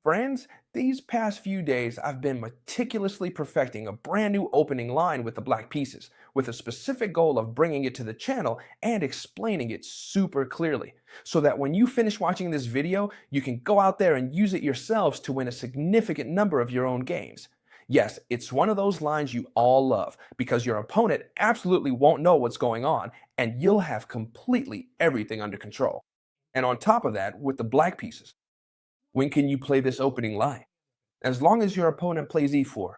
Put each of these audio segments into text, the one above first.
Friends, these past few days I've been meticulously perfecting a brand new opening line with the black pieces, with a specific goal of bringing it to the channel and explaining it super clearly, so that when you finish watching this video, you can go out there and use it yourselves to win a significant number of your own games. Yes, it's one of those lines you all love, because your opponent absolutely won't know what's going on, and you'll have completely everything under control. And on top of that, with the black pieces, when can you play this opening line? As long as your opponent plays e4.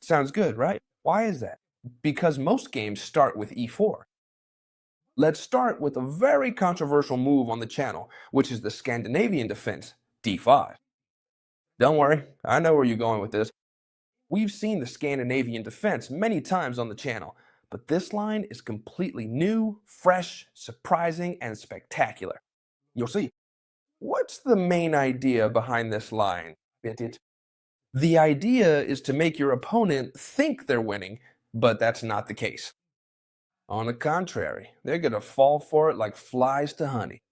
Sounds good, right? Why is that? Because most games start with e4. Let's start with a very controversial move on the channel, which is the Scandinavian defense, d5. Don't worry, I know where you're going with this. We've seen the Scandinavian defense many times on the channel, but this line is completely new, fresh, surprising, and spectacular. You'll see. What's the main idea behind this line, Bitit? The idea is to make your opponent think they're winning, but that's not the case. On the contrary, they're going to fall for it like flies to honey.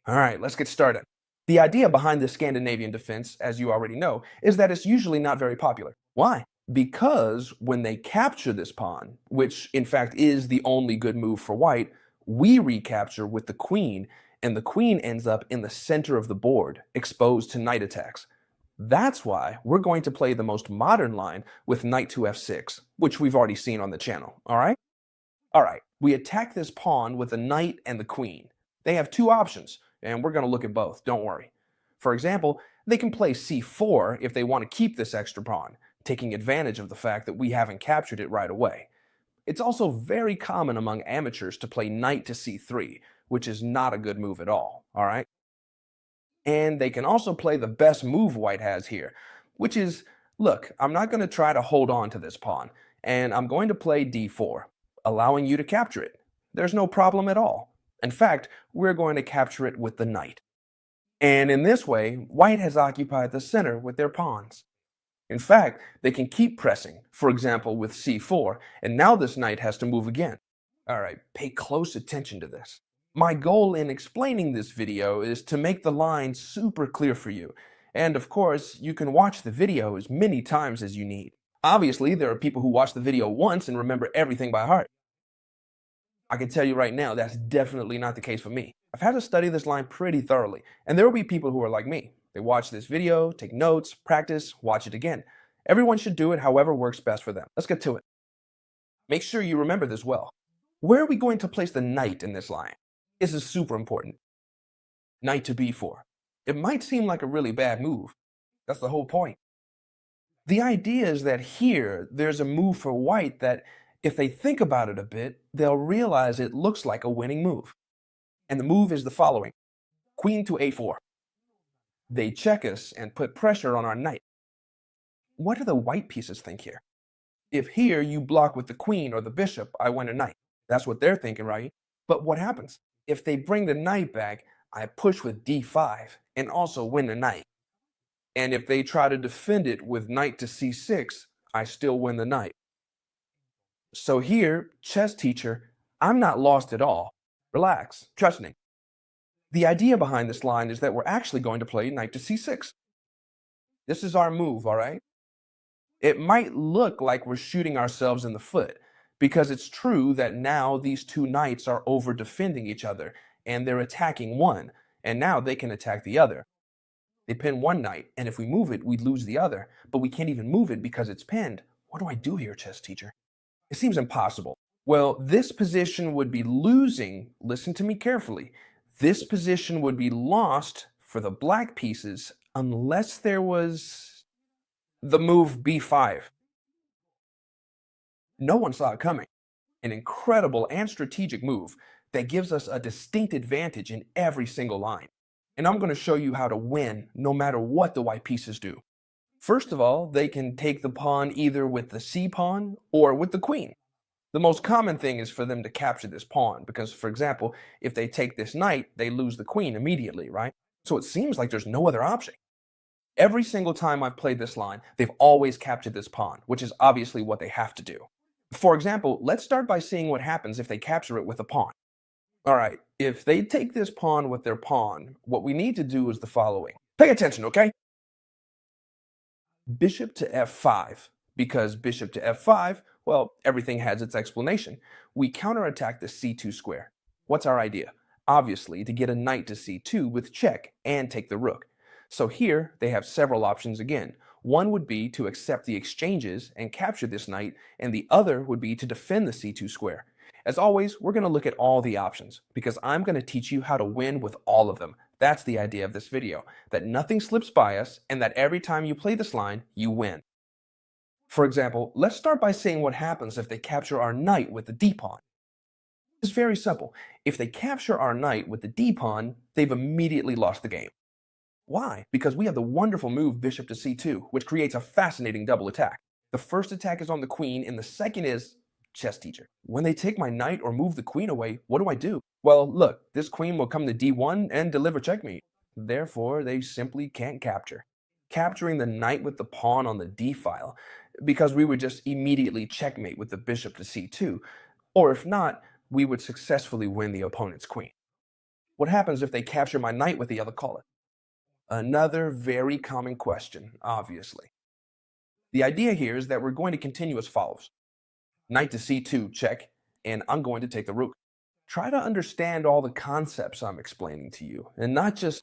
All right, let's get started. The idea behind the Scandinavian defense, as you already know, is that it's usually not very popular. Why? Because when they capture this pawn, which in fact is the only good move for white, we recapture with the queen, and the queen ends up in the center of the board, exposed to knight attacks. That's why we're going to play the most modern line with knight to f6, which we've already seen on the channel, all right? All right, we attack this pawn with the knight and the queen. They have two options, and we're going to look at both, don't worry. For example, they can play c4 if they want to keep this extra pawn, taking advantage of the fact that we haven't captured it right away. It's also very common among amateurs to play knight to c3, which is not a good move at all right? And they can also play the best move white has here, which is, look, I'm not going to try to hold on to this pawn, and I'm going to play d4, allowing you to capture it. There's no problem at all. In fact, we're going to capture it with the knight. And in this way, white has occupied the center with their pawns. In fact, they can keep pressing, for example with c4, and now this knight has to move again. All right, pay close attention to this. My goal in explaining this video is to make the line super clear for you. And of course, you can watch the video as many times as you need. Obviously, there are people who watch the video once and remember everything by heart. I can tell you right now, that's definitely not the case for me. I've had to study this line pretty thoroughly, and there will be people who are like me. They watch this video, take notes, practice, watch it again. Everyone should do it however works best for them. Let's get to it. Make sure you remember this well. Where are we going to place the knight in this line? This is super important. Knight to b4. It might seem like a really bad move. That's the whole point. The idea is that here, there's a move for white that, if they think about it a bit, they'll realize it looks like a winning move. And the move is the following. Queen to a4. They check us and put pressure on our knight. What do the white pieces think here? If here you block with the queen or the bishop, I win a knight. That's what they're thinking, right? But what happens? If they bring the knight back, I push with d5 and also win the knight. And if they try to defend it with knight to c6, I still win the knight. So here, chess teacher, I'm not lost at all. Relax, trust me. The idea behind this line is that we're actually going to play knight to c6. This is our move, all right? It might look like we're shooting ourselves in the foot, because it's true that now these two knights are over defending each other, and they're attacking one, and now they can attack the other. They pin one knight, and if we move it, we'd lose the other, but we can't even move it because it's pinned. What do I do here, chess teacher? It seems impossible. Well, this position would be losing, listen to me carefully, this position would be lost for the black pieces unless there was the move b5. No one saw it coming. An incredible and strategic move that gives us a distinct advantage in every single line. And I'm going to show you how to win no matter what the white pieces do. First of all, they can take the pawn either with the c-pawn or with the queen. The most common thing is for them to capture this pawn because, for example, if they take this knight, they lose the queen immediately, right? So it seems like there's no other option. Every single time I've played this line, they've always captured this pawn, which is obviously what they have to do. For example, let's start by seeing what happens if they capture it with a pawn. All right, if they take this pawn with their pawn, what we need to do is the following. Pay attention, okay? Bishop to f5. Because bishop to f5, well, everything has its explanation. We counterattack the c2 square. What's our idea? Obviously, to get a knight to c2 with check and take the rook. So here, they have several options again. One would be to accept the exchanges and capture this knight, and the other would be to defend the c2 square. As always, we're going to look at all the options, because I'm going to teach you how to win with all of them. That's the idea of this video, that nothing slips by us, and that every time you play this line, you win. For example, let's start by saying what happens if they capture our knight with the d-pawn. It's very simple. If they capture our knight with the d-pawn, they've immediately lost the game. Why? Because we have the wonderful move bishop to c2, which creates a fascinating double attack. The first attack is on the queen, and the second is chess teacher. When they take my knight or move the queen away, what do I do? Well, look, this queen will come to d1 and deliver checkmate. Therefore, they simply can't capture. Capturing the knight with the pawn on the d file, because we would just immediately checkmate with the bishop to c2, or if not, we would successfully win the opponent's queen. What happens if they capture my knight with the other color? Another very common question, obviously. The idea here is that we're going to continue as follows. Knight to c2, check, and I'm going to take the rook. Try to understand all the concepts I'm explaining to you, and not just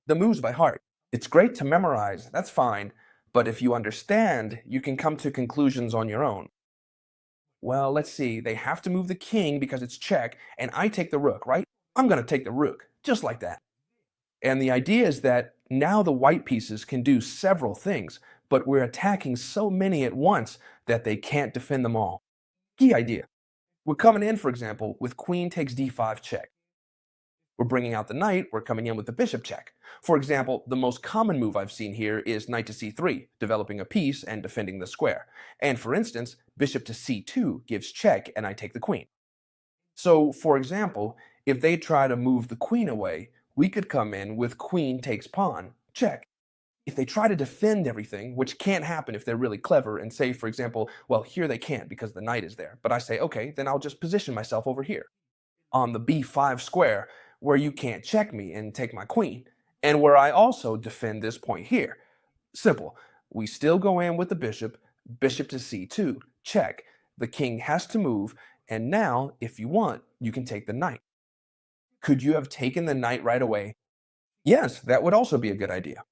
the moves by heart. It's great to memorize, that's fine, but if you understand, you can come to conclusions on your own. Well, let's see, they have to move the king because it's check, and I take the rook, right? I'm going to take the rook, just like that. And the idea is that now the white pieces can do several things, but we're attacking so many at once that they can't defend them all. Key idea. We're coming in, for example, with queen takes d5 check. We're bringing out the knight, we're coming in with the bishop check. For example, the most common move I've seen here is knight to c3, developing a piece and defending the square. And for instance, bishop to c2 gives check and I take the queen. So, for example, if they try to move the queen away, we could come in with queen takes pawn, check. If they try to defend everything, which can't happen if they're really clever, and say, for example, well, here they can't because the knight is there, but I say, okay, then I'll just position myself over here on the b5 square where you can't check me and take my queen, and where I also defend this point here. Simple. We still go in with the bishop, bishop to c2, check. The king has to move, and now, if you want, you can take the knight. Could you have taken the knight right away? Yes, that would also be a good idea.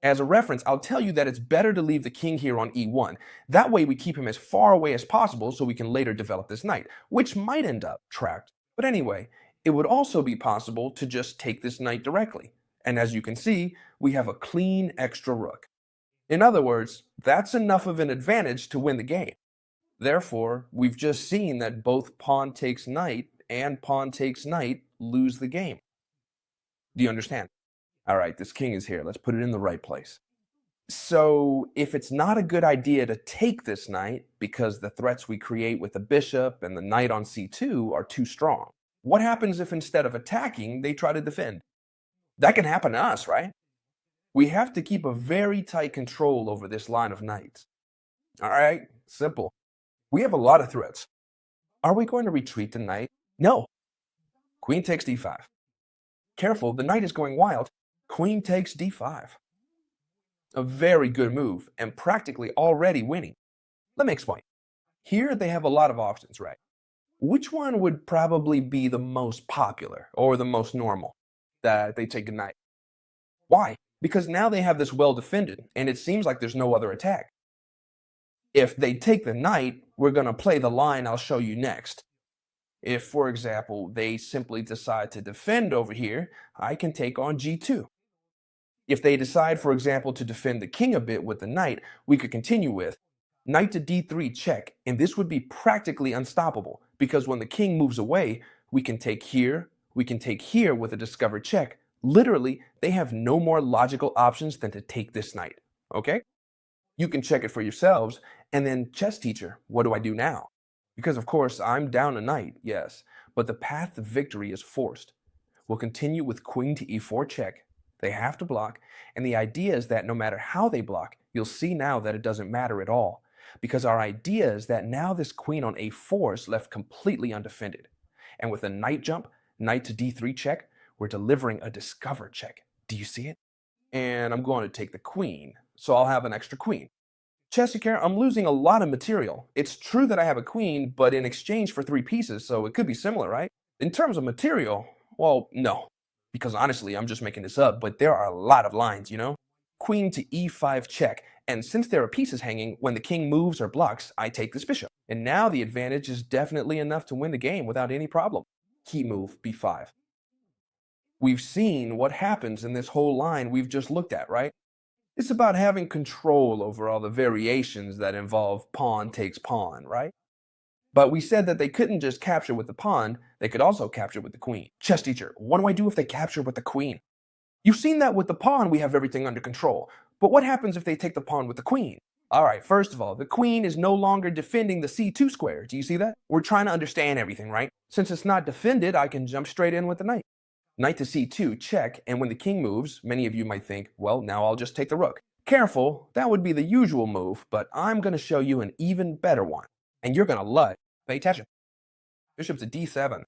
As a reference, I'll tell you that it's better to leave the king here on e1. That way we keep him as far away as possible so we can later develop this knight, which might end up trapped. But anyway, it would also be possible to just take this knight directly. And as you can see, we have a clean extra rook. In other words, that's enough of an advantage to win the game. Therefore, we've just seen that both pawn takes knight and pawn takes knight lose the game. Do you understand? All right, this king is here. Let's put it in the right place. So if it's not a good idea to take this knight because the threats we create with the bishop and the knight on c2 are too strong, what happens if instead of attacking, they try to defend? That can happen to us, right? We have to keep a very tight control over this line of knights. All right, simple. We have a lot of threats. Are we going to retreat the knight? No. Queen takes d5. Careful, the knight is going wild. Queen takes d5. A very good move, and practically already winning. Let me explain. Here they have a lot of options, right? Which one would probably be the most popular, or the most normal, that they take a knight? Why? Because now they have this well defended, and it seems like there's no other attack. If they take the knight, we're going to play the line I'll show you next. If, for example, they simply decide to defend over here, I can take on g2. If they decide, for example, to defend the king a bit with the knight, we could continue with knight to d3 check, and this would be practically unstoppable, because when the king moves away, we can take here with a discovered check. Literally, they have no more logical options than to take this knight, okay? You can check it for yourselves, and then chess teacher, what do I do now? Because of course, I'm down a knight, yes, but the path to victory is forced. We'll continue with queen to e4 check. They have to block, and the idea is that no matter how they block, you'll see now that it doesn't matter at all, because our idea is that now this queen on a4 is left completely undefended. And with a knight jump, knight to d3 check, we're delivering a discovered check. Do you see it? and I'm going to take the queen, so I'll have an extra queen. Chess teacher, I'm losing a lot of material. It's true that I have a queen, but in exchange for 3 pieces, so it could be similar, right? In terms of material, well, no. Because honestly, I'm just making this up, but there are a lot of lines, you know? Queen to e5 check, and since there are pieces hanging, when the king moves or blocks, I take this bishop. And now the advantage is definitely enough to win the game without any problem. Key move, b5. We've seen what happens in this whole line we've just looked at, right? It's about having control over all the variations that involve pawn takes pawn, right? But we said that they couldn't just capture with the pawn, they could also capture with the queen. Chess teacher, what do I do if they capture with the queen? You've seen that with the pawn, we have everything under control. But what happens if they take the pawn with the queen? Alright, first of all, the queen is no longer defending the c2 square. Do you see that? We're trying to understand everything, right? Since it's not defended, I can jump straight in with the knight. Knight to c2, check, and when the king moves, many of you might think, well, now I'll just take the rook. Careful, that would be the usual move, but I'm going to show you an even better one. And you're going to love it. Pay attention. Bishop to d7.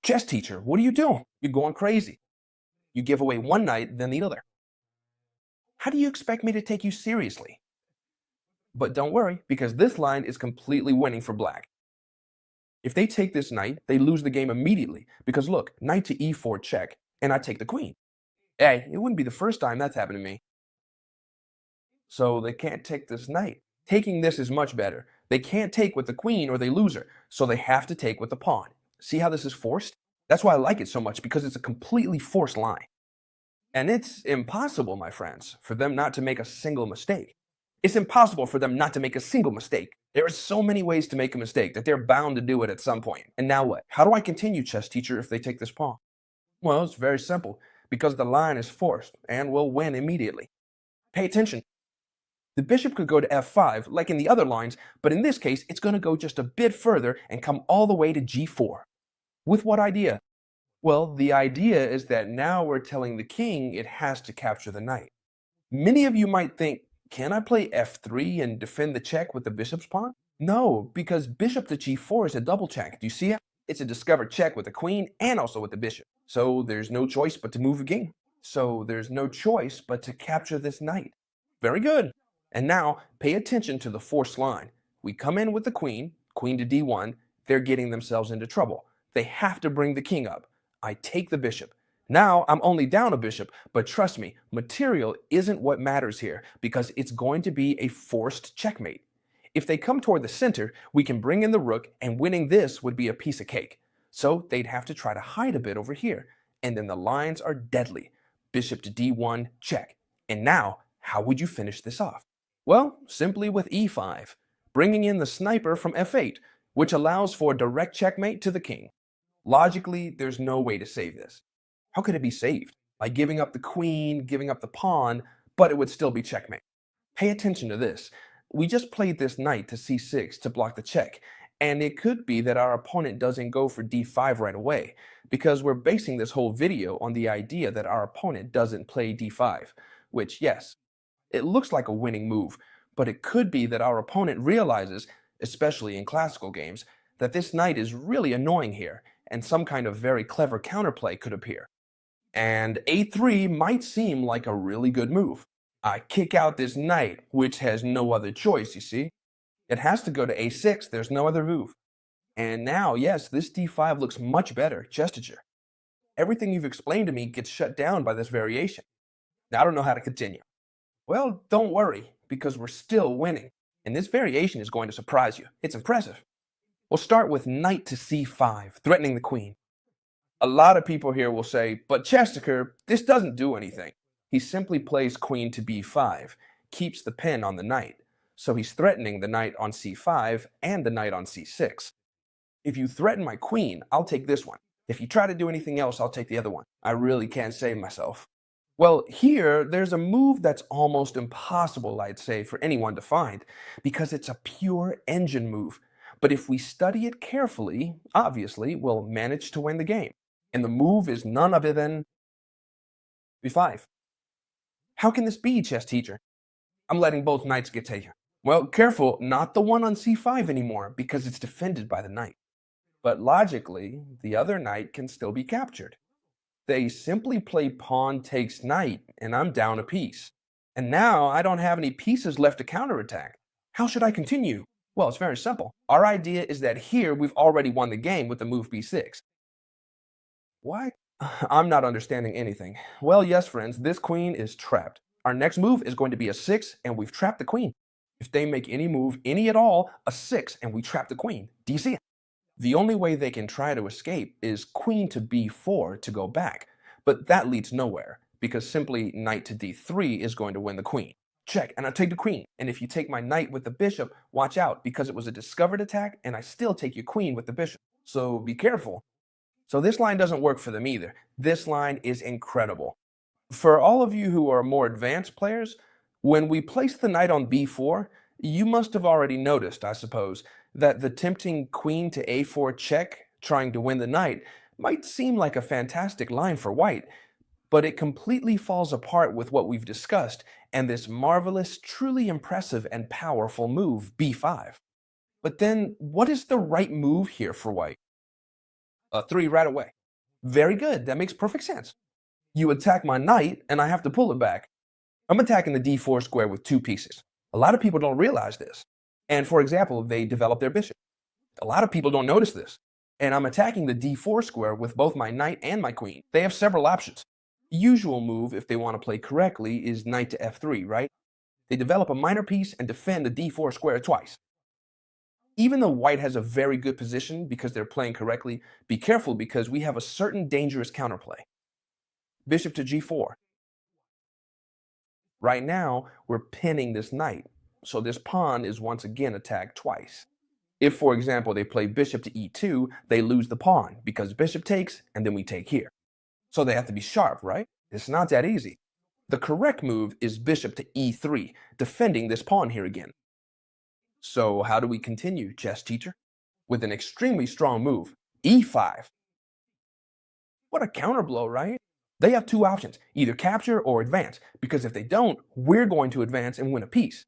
Chess teacher, what are you doing? You're going crazy. You give away one knight, then the other. How do you expect me to take you seriously? But don't worry, because this line is completely winning for black. If they take this knight, they lose the game immediately, because look, knight to e4 check, and I take the queen. Hey, it wouldn't be the first time that's happened to me. So they can't take this knight. Taking this is much better. They can't take with the queen or they lose her, so they have to take with the pawn. See how this is forced? That's why I like it so much, because it's a completely forced line. And it's impossible, my friends, for them not to make a single mistake. It's impossible for them not to make a single mistake. There are so many ways to make a mistake that they're bound to do it at some point. And now what? How do I continue, chess teacher, if they take this pawn? Well, it's very simple, because the line is forced and will win immediately. Pay attention. The bishop could go to f5, like in the other lines, but in this case, it's going to go just a bit further and come all the way to g4. With what idea? Well, the idea is that now we're telling the king it has to capture the knight. Many of you might think, can I play f3 and defend the check with the bishop's pawn? No, because bishop to g4 is a double check. Do you see it? It's a discovered check with the queen and also with the bishop. So there's no choice but to move the king. So there's no choice but to capture this knight. Very good. And now, pay attention to the forced line. We come in with the queen, queen to d1, they're getting themselves into trouble. They have to bring the king up. I take the bishop. Now, I'm only down a bishop, but trust me, material isn't what matters here, because it's going to be a forced checkmate. If they come toward the center, we can bring in the rook, and winning this would be a piece of cake. So they'd have to try to hide a bit over here, and then the lines are deadly. Bishop to d1, check. And now, how would you finish this off? Well, simply with e5, bringing in the sniper from f8, which allows for direct checkmate to the king. Logically, there's no way to save this. How could it be saved? By giving up the queen, giving up the pawn, but it would still be checkmate. Pay attention to this. We just played this knight to c6 to block the check, and it could be that our opponent doesn't go for d5 right away, because we're basing this whole video on the idea that our opponent doesn't play d5, which, yes, it looks like a winning move, but it could be that our opponent realizes, especially in classical games, that this knight is really annoying here, and some kind of very clever counterplay could appear. And a3 might seem like a really good move. I kick out this knight, which has no other choice, you see. It has to go to a6, there's no other move. And now, yes, this d5 looks much better, gesture. Everything you've explained to me gets shut down by this variation. Now I don't know how to continue. Well, don't worry, because we're still winning. And this variation is going to surprise you. It's impressive. We'll start with knight to c5, threatening the queen. A lot of people here will say, but Chesteker, this doesn't do anything. He simply plays queen to b5, keeps the pin on the knight. So he's threatening the knight on c5 and the knight on c6. If you threaten my queen, I'll take this one. If you try to do anything else, I'll take the other one. I really can't save myself. Well, here, there's a move that's almost impossible, I'd say, for anyone to find, because it's a pure engine move. But if we study it carefully, obviously, we'll manage to win the game. And the move is none other than b5. How can this be, chess teacher? I'm letting both knights get taken. Well, careful, not the one on c5 anymore, because it's defended by the knight. But logically, the other knight can still be captured. They simply play pawn takes knight, and I'm down a piece. And now I don't have any pieces left to counterattack. How should I continue? Well, it's very simple. Our idea is that here we've already won the game with the move b6. Why? I'm not understanding anything. Well, yes, friends, this queen is trapped. Our next move is going to be a 6, and we've trapped the queen. If they make any move, any at all, a 6, and we trap the queen. Do you see it? The only way they can try to escape is queen to b4 to go back. But that leads nowhere, because simply knight to d3 is going to win the queen. Check, and I take the queen. And if you take my knight with the bishop, watch out, because it was a discovered attack, and I still take your queen with the bishop. So be careful. So this line doesn't work for them either. This line is incredible. For all of you who are more advanced players, when we place the knight on b4, you must have already noticed, I suppose, that the tempting queen to a4 check, trying to win the knight, might seem like a fantastic line for white, but it completely falls apart with what we've discussed and this marvelous, truly impressive and powerful move, b5. But then, what is the right move here for white? A 3 right away. Very good, that makes perfect sense. You attack my knight, and I have to pull it back. I'm attacking the d4 square with 2 pieces. A lot of people don't realize this. And for example, they develop their bishop. A lot of people don't notice this. And I'm attacking the d4 square with both my knight and my queen. They have several options. The usual move, if they want to play correctly, is knight to f3, right? They develop a minor piece and defend the d4 square twice. Even though white has a very good position because they're playing correctly, be careful because we have a certain dangerous counterplay. Bishop to g4. Right now, we're pinning this knight, so this pawn is once again attacked twice. If, for example, they play bishop to e2, they lose the pawn because bishop takes and then we take here. So they have to be sharp, right? It's not that easy. The correct move is bishop to e3, defending this pawn here again. So how do we continue, chess teacher? With an extremely strong move, e5. What a counterblow, right? They have 2 options, either capture or advance, because if they don't, we're going to advance and win a piece.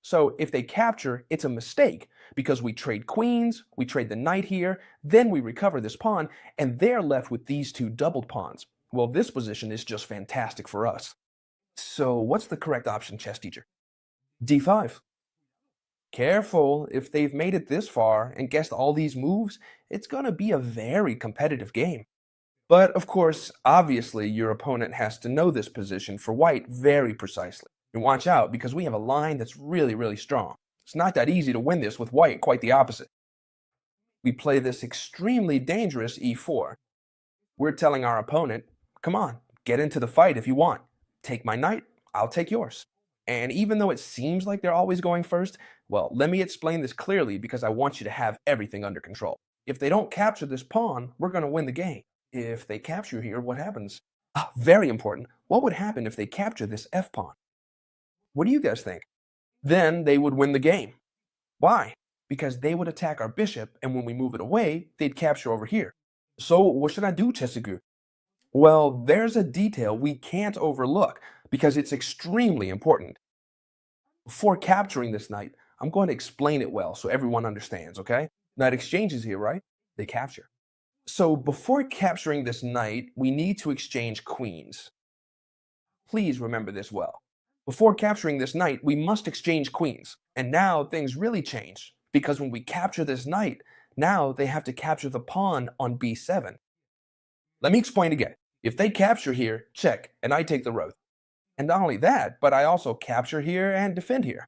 So if they capture, it's a mistake, because we trade queens, we trade the knight here, then we recover this pawn, and they're left with these 2 doubled pawns. Well, this position is just fantastic for us. So what's the correct option, chess teacher? d5. Careful, if they've made it this far and guessed all these moves, it's going to be a very competitive game. But of course, obviously, your opponent has to know this position for white very precisely. And watch out, because we have a line that's really strong. It's not that easy to win this with white, quite the opposite. We play this extremely dangerous e4. We're telling our opponent, come on, get into the fight if you want. Take my knight, I'll take yours. And even though it seems like they're always going first, well, let me explain this clearly because I want you to have everything under control. If they don't capture this pawn, we're going to win the game. If they capture here, what happens? Very important. What would happen if they capture this f pawn? What do you guys think? Then they would win the game. Why? Because they would attack our bishop, and when we move it away, they'd capture over here. So what should I do, Chessegu? Well, there's a detail we can't overlook because it's extremely important. Before capturing this knight, I'm going to explain it well so everyone understands, okay? Knight exchanges here, right? They capture. So before capturing this knight, we need to exchange queens. Please remember this well. Before capturing this knight, we must exchange queens. And now things really change, because when we capture this knight, now they have to capture the pawn on b7. Let me explain again. If they capture here, check, and I take the rook. And not only that, but I also capture here and defend here.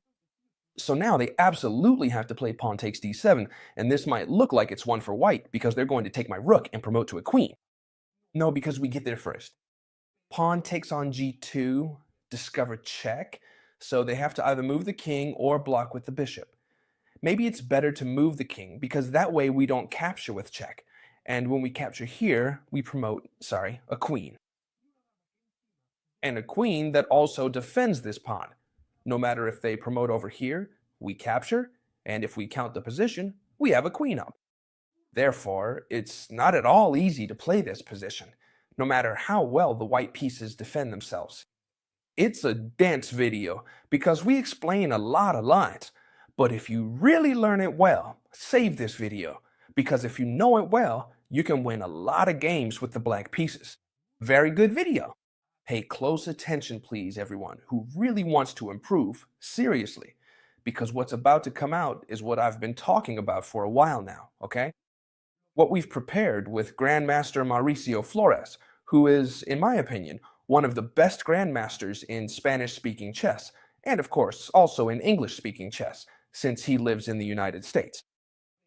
So now they absolutely have to play pawn takes d7, and this might look like it's one for white because they're going to take my rook and promote to a queen. No, because we get there first. Pawn takes on g2, discover check, so they have to either move the king or block with the bishop. Maybe it's better to move the king because that way we don't capture with check. And when we capture here, we promote, a queen. And a queen that also defends this pawn. No matter if they promote over here, we capture, and if we count the position, we have a queen up. Therefore, it's not at all easy to play this position, no matter how well the white pieces defend themselves. It's a dense video because we explain a lot of lines, but if you really learn it well, save this video, because if you know it well, you can win a lot of games with the black pieces. Very good video. Pay close attention, please, everyone who really wants to improve, seriously, because what's about to come out is what I've been talking about for a while now, okay? What we've prepared with Grandmaster Mauricio Flores, who is, in my opinion, one of the best grandmasters in Spanish speaking chess, and of course, also in English speaking chess, since he lives in the United States.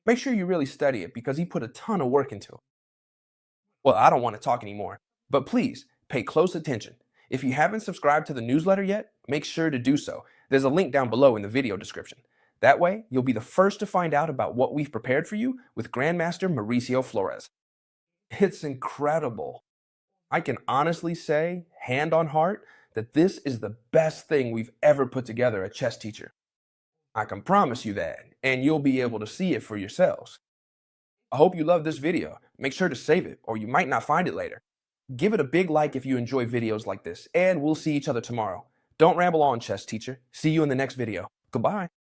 Make sure you really study it because he put a ton of work into it. Well, I don't want to talk anymore, but please pay close attention. If you haven't subscribed to the newsletter yet, make sure to do so. There's a link down below in the video description. That way, you'll be the first to find out about what we've prepared for you with Grandmaster Mauricio Flores. It's incredible. I can honestly say, hand on heart, that this is the best thing we've ever put together at Chess Teacher. I can promise you that, and you'll be able to see it for yourselves. I hope you love this video. Make sure to save it, or you might not find it later. Give it a big like if you enjoy videos like this, and we'll see each other tomorrow. Don't ramble on, Chess Teacher. See you in the next video. Goodbye.